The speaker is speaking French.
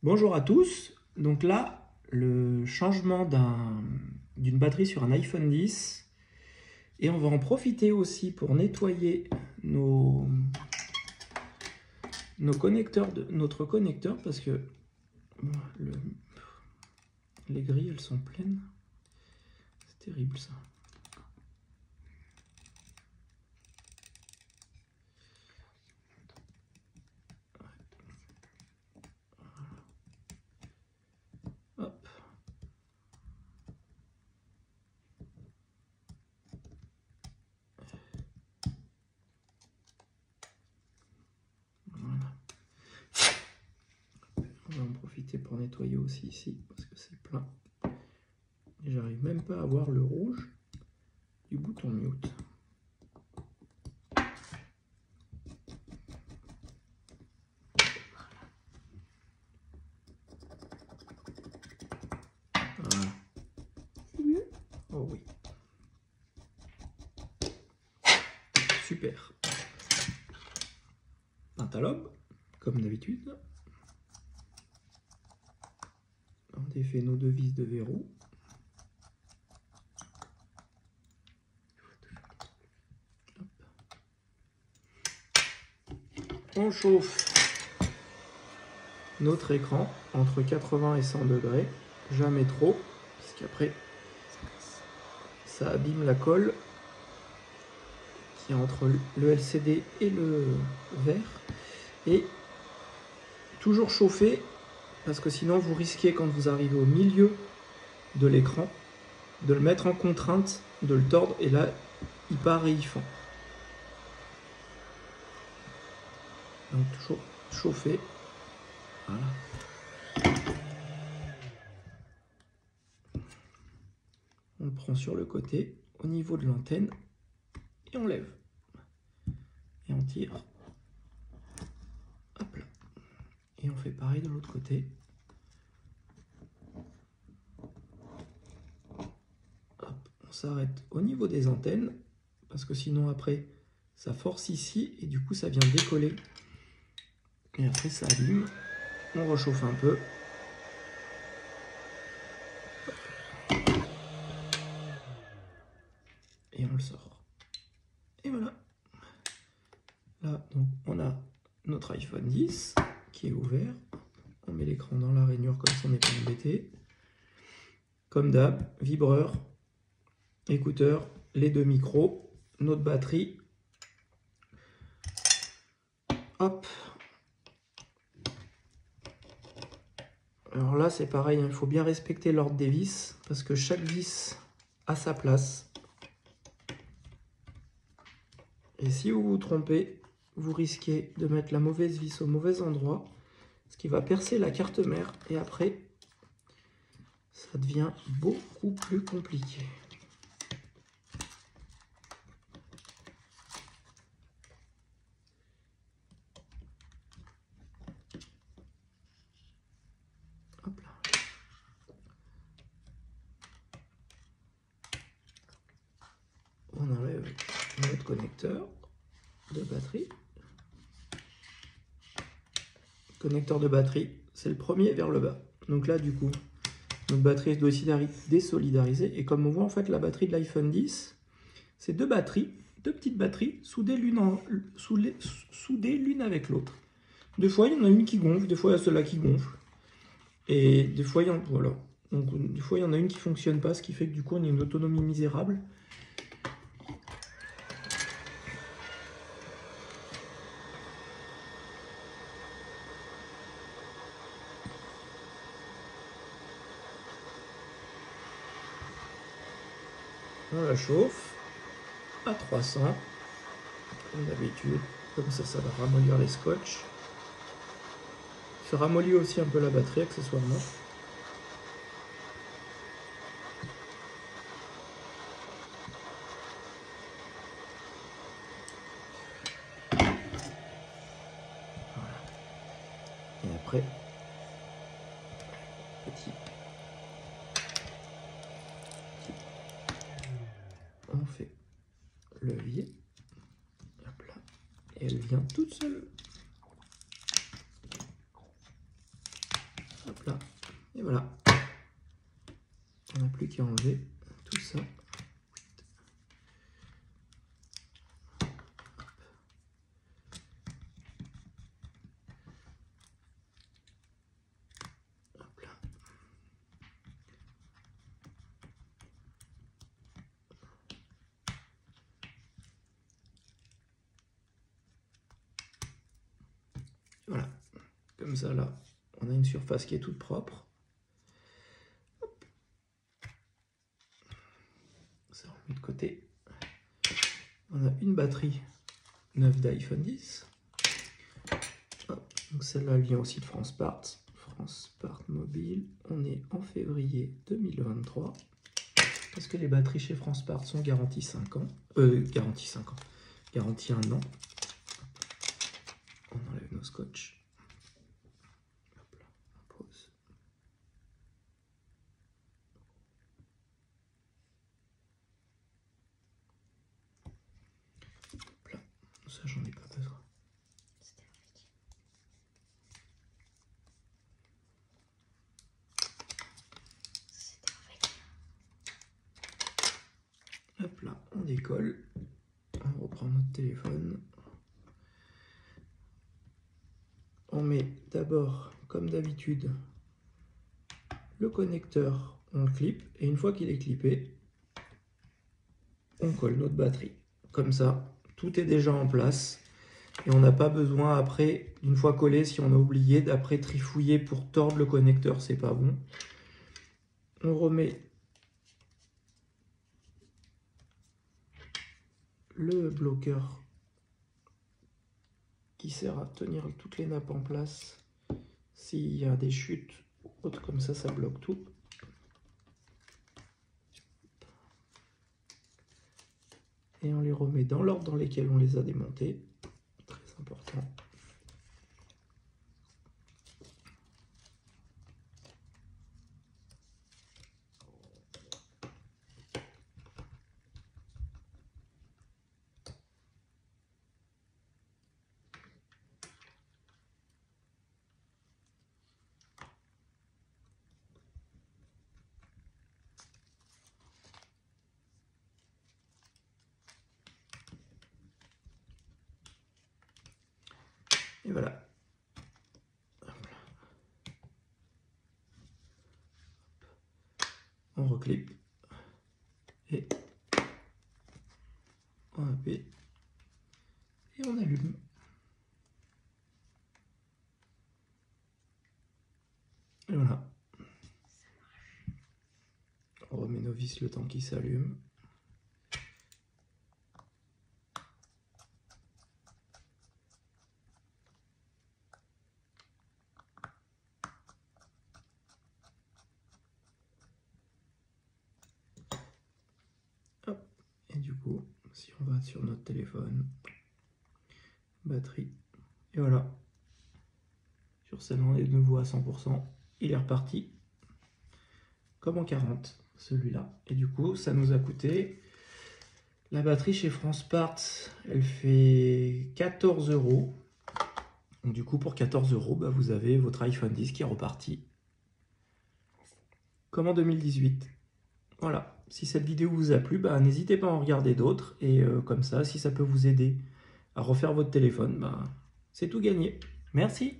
Bonjour à tous. Donc là, le changement d'une batterie sur un iPhone X. Et on va en profiter aussi pour nettoyer nos connecteurs notre connecteur parce que les grilles elles sont pleines. C'est terrible ça. Hop. Voilà. On va en profiter pour nettoyer aussi ici parce que c'est plein. Et j'arrive même pas à voir le rouge du bouton mute. Voilà. C'est mieux? Oh oui. Super. Un talobe, comme d'habitude. On défait nos deux vis de verrou. On chauffe notre écran entre 80 et 100 degrés, jamais trop, parce qu'après ça abîme la colle qui est entre le LCD et le verre. Et toujours chauffer, parce que sinon vous risquez quand vous arrivez au milieu de l'écran de le mettre en contrainte, de le tordre, et là il part et il fend. Donc toujours chauffer. Voilà. On le prend sur le côté, au niveau de l'antenne, et on lève. Et on tire. Hop là. Et on fait pareil de l'autre côté. Hop, on s'arrête au niveau des antennes, parce que sinon après, ça force ici, et du coup ça vient décoller. Et après ça abîme. On rechauffe un peu. Et on le sort. Et voilà. Là, donc, on a notre iPhone X qui est ouvert. On met l'écran dans la rainure comme ça on n'est pas embêté. Comme d'hab, vibreur, écouteur, les deux micros, notre batterie. Hop. Alors là, c'est pareil, il faut bien respecter l'ordre des vis parce que chaque vis a sa place. Et si vous vous trompez, vous risquez de mettre la mauvaise vis au mauvais endroit, ce qui va percer la carte mère et après, ça devient beaucoup plus compliqué. Hop là. On enlève notre connecteur de batterie. Connecteur de batterie, c'est le premier vers le bas. Donc là, du coup, notre batterie doit aussi désolidariser. Et comme on voit, en fait, la batterie de l'iPhone X, c'est deux batteries, deux petites batteries, soudées l'une avec l'autre. Des fois, il y en a une qui gonfle, des fois, il y a celle-là qui gonfle. Et des fois, voilà. Donc, des fois, il y en a une qui ne fonctionne pas, ce qui fait que du coup, on a une autonomie misérable. On la chauffe à 300, comme d'habitude. Comme ça va ramollir les scotch. Ça ramollit aussi un peu la batterie, accessoirement. Voilà. Et après, on fait levier. Hop là. Et elle vient toute seule. hop là, et voilà. On n'a plus qu'à enlever tout ça. Hop là. Voilà, comme ça là, on a une surface qui est toute propre. Hop. Ça remet de côté. On a une batterie neuve d'iPhone 10. Hop. Donc celle-là vient aussi de France Parts. France Parts Mobile. On est en février 2023. Parce que les batteries chez France Parts sont garanties 5 ans. Garantie 5 ans. Garantie 1 an. On enlève nos scotch. Hop là, on pose. Hop là, ça j'en ai pas besoin. Hop là, on décolle. On reprend notre téléphone. On met d'abord, comme d'habitude, le connecteur, on le clip, et une fois qu'il est clippé, on colle notre batterie. Comme ça, tout est déjà en place, et on n'a pas besoin après, une fois collé, si on a oublié, d'après trifouiller pour tordre le connecteur, c'est pas bon. On remet le bloqueur qui sert à tenir toutes les nappes en place. S'il y a des chutes autres comme ça bloque tout. Et on les remet dans l'ordre dans lequel on les a démontés. Très important. Et voilà. On reclipe. Et on appuie. Et on allume. Et voilà. On remet nos vis le temps qu'il s'allume. Hop. Et du coup, si on va sur notre téléphone, batterie, et voilà. Sur celle-là, on est de nouveau à 100%. Il est reparti comme en 40, celui-là. Et du coup, ça nous a coûté... La batterie chez France Parts, elle fait 14 €. Donc du coup, pour 14 €, bah, vous avez votre iPhone 10 qui est reparti. Comme en 2018. Voilà. Si cette vidéo vous a plu, bah, n'hésitez pas à en regarder d'autres. Et comme ça, si ça peut vous aider à refaire votre téléphone, bah, c'est tout gagné. Merci.